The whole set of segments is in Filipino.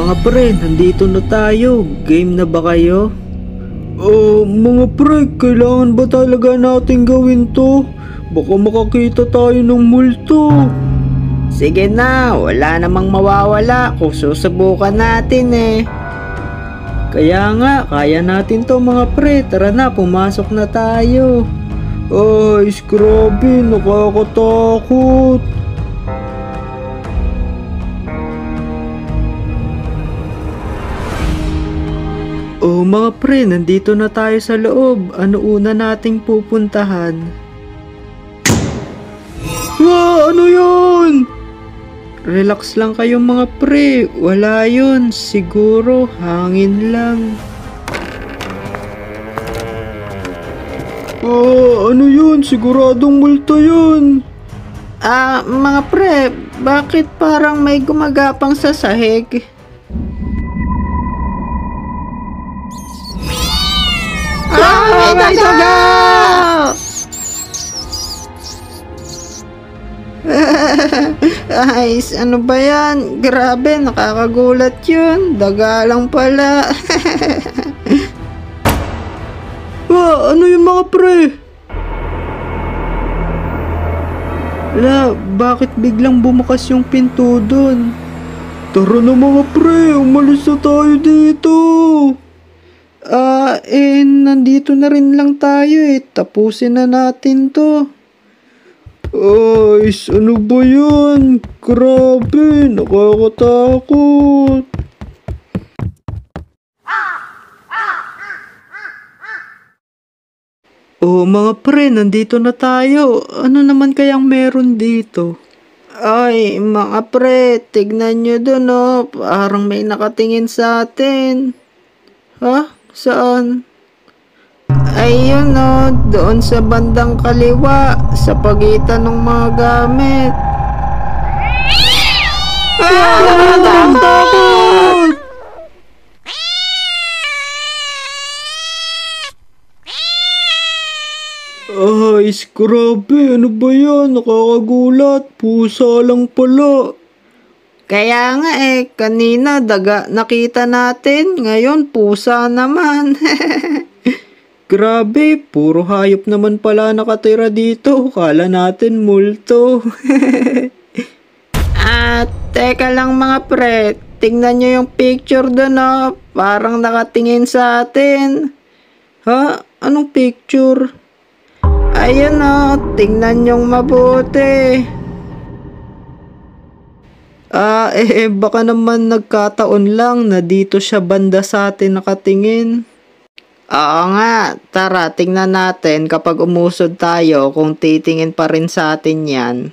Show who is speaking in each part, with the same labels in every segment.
Speaker 1: Mga pre, nandito na tayo. Game na ba kayo? Mga pre, kailangan ba talaga natin gawin to? Baka makakita tayo ng multo. Sige na, wala namang mawawala kung susubukan natin eh. Kaya nga, kaya natin to mga pre. Tara na, pumasok na tayo. Ay, grabe, nakakatakot. Mga pre, nandito na tayo sa loob. Ano una nating pupuntahan? Wow, ano yun? Relax lang kayo mga pre. Wala yun. Siguro hangin lang. Ano yun? Siguradong multo yun. Mga pre, bakit parang may gumagapang sa sahig? May daga! Ay, ano ba yan? Grabe, nakakagulat yun. Daga lang pala. Ano yung mga pre? Bakit biglang bumukas yung pinto dun? Tara na mga pre, umalis na tayo dito. Nandito na rin lang tayo eh. Tapusin na natin to. Ay, ano ba yan? Grabe, nakakatakot. Mga pre, nandito na tayo. Ano naman kayang meron dito? Ay, mga pre, tignan nyo dun oh. Parang may nakatingin sa atin. Ha? Saan? Ayun oh, doon sa bandang kaliwa, sa pagitan ng mga gamit. Takot! Ay, grabe, ano ba yan? Nakakagulat, pusa lang pala. Kaya nga kanina daga nakita natin, ngayon pusa naman. Grabe, puro hayop naman pala nakatira dito, kala natin multo. Teka lang mga pre, tingnan nyo yung picture doon oh, parang nakatingin sa atin. Ha? Anong picture? Ayun oh, tingnan nyong mabuti. Baka naman nagkataon lang na dito siya banda sa atin nakatingin. Oo nga, tara tingnan natin kapag umusod tayo kung titingin pa rin sa atin yan.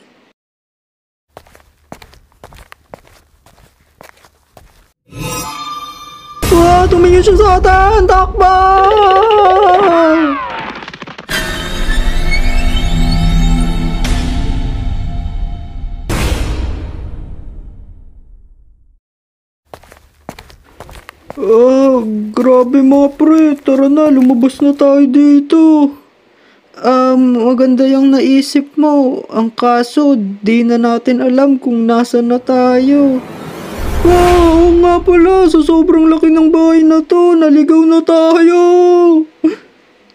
Speaker 1: Tumingin siya sa atin! Takbo! Grabe mga pre, tara na, lumabas na tayo dito. Maganda yung naisip mo. Ang kaso, di na natin alam kung nasan na tayo. Wow, nga pala, sa sobrang laki ng bahay na to, naligaw na tayo.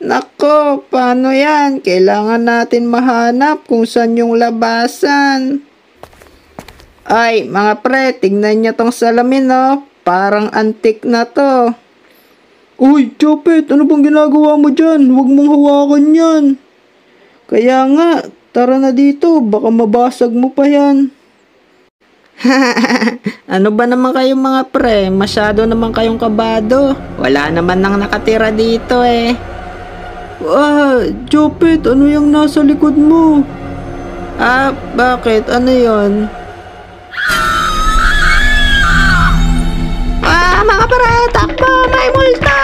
Speaker 1: Nako, paano yan? Kailangan natin mahanap kung saan yung labasan. Ay, mga pre, tignan nyo tong salamin oh. Parang antik na to. Uy, Chopet, ano bang ginagawa mo dyan? Huwag mong hawakan yan. Kaya nga, tara na dito, baka mabasag mo pa yan. Ano ba naman kayong mga pre? Masyado naman kayong kabado. Wala naman nang nakatira dito eh. Chopet, ano yung nasa likod mo? Bakit? Ano yon? Mga pre, takbo! May multa!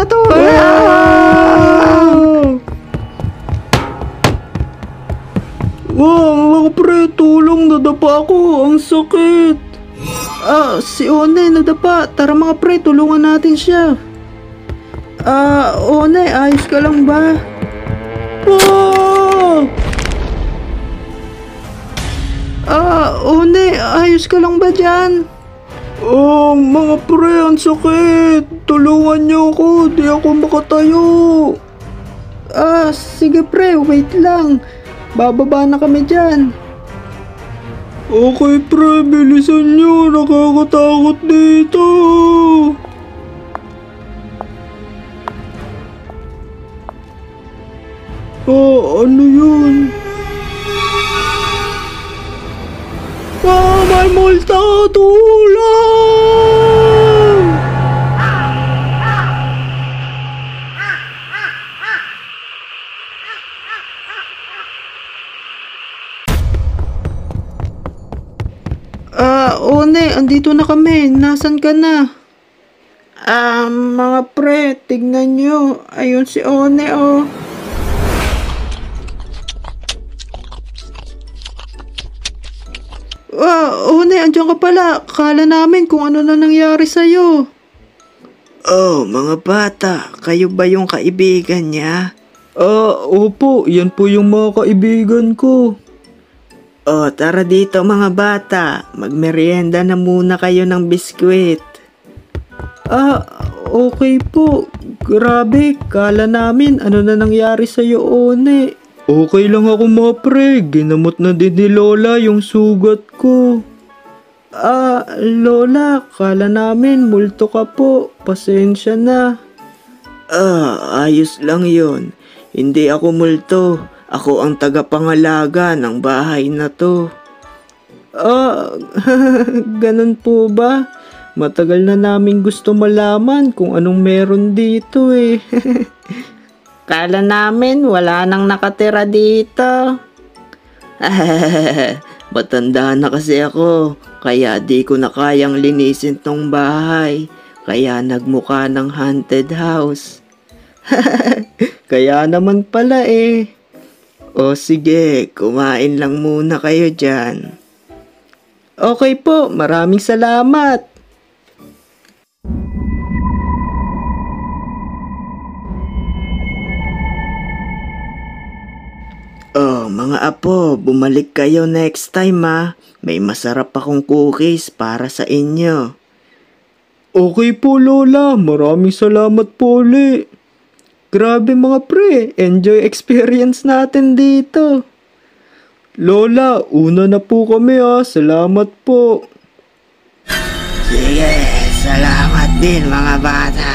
Speaker 1: Tulong! Wow, mga pre, tulong! Nadapa ako! Ang sakit! Si One, nadapa! Tara mga pre, tulungan natin siya! One, ayos ka lang ba? One, ayos ka lang ba dyan? Mga pre, ang sakit. Tulungan niyo ako, di ako makatayo. Sige pre, wait lang. Bababa na kami dyan. Okay pre, bilisan niyo. Nakakatakot dito. Ano yun? May multa! Tulong! One, andito na kami. Nasaan ka na? Mga pre, tignan nyo. Ayun si One, oh. One, andyan ka pala. Kala namin kung ano na nangyari sa'yo. Mga bata, kayo ba yung kaibigan niya? Opo, yan po yung mga kaibigan ko. Tara dito mga bata. Magmerienda na muna kayo ng biskwit. Okay po. Grabe, kala namin ano na nangyari sa'yo, One. Okay lang ako mga pre. Ginamot na din ni Lola yung sugat ko. Lola, kala namin multo ka po. Pasensya na. Ayos lang yon. Hindi ako multo. Ako ang tagapangalaga ng bahay na to. Ganun po ba? Matagal na namin gusto malaman kung anong meron dito eh. Kala namin wala nang nakatira dito. Matanda na kasi ako, kaya di ko na kayang linisin tong bahay. Kaya nagmukha ng haunted house. Kaya naman pala eh. O sige, kumain lang muna kayo dyan. Okay po, maraming salamat. Mga apo, bumalik kayo next time ha. May masarap akong cookies para sa inyo. Okay po Lola, maraming salamat po ulit. Grabe mga pre, enjoy experience natin dito. Lola, una na po kami ha, salamat po.
Speaker 2: Sige, salamat din mga bata.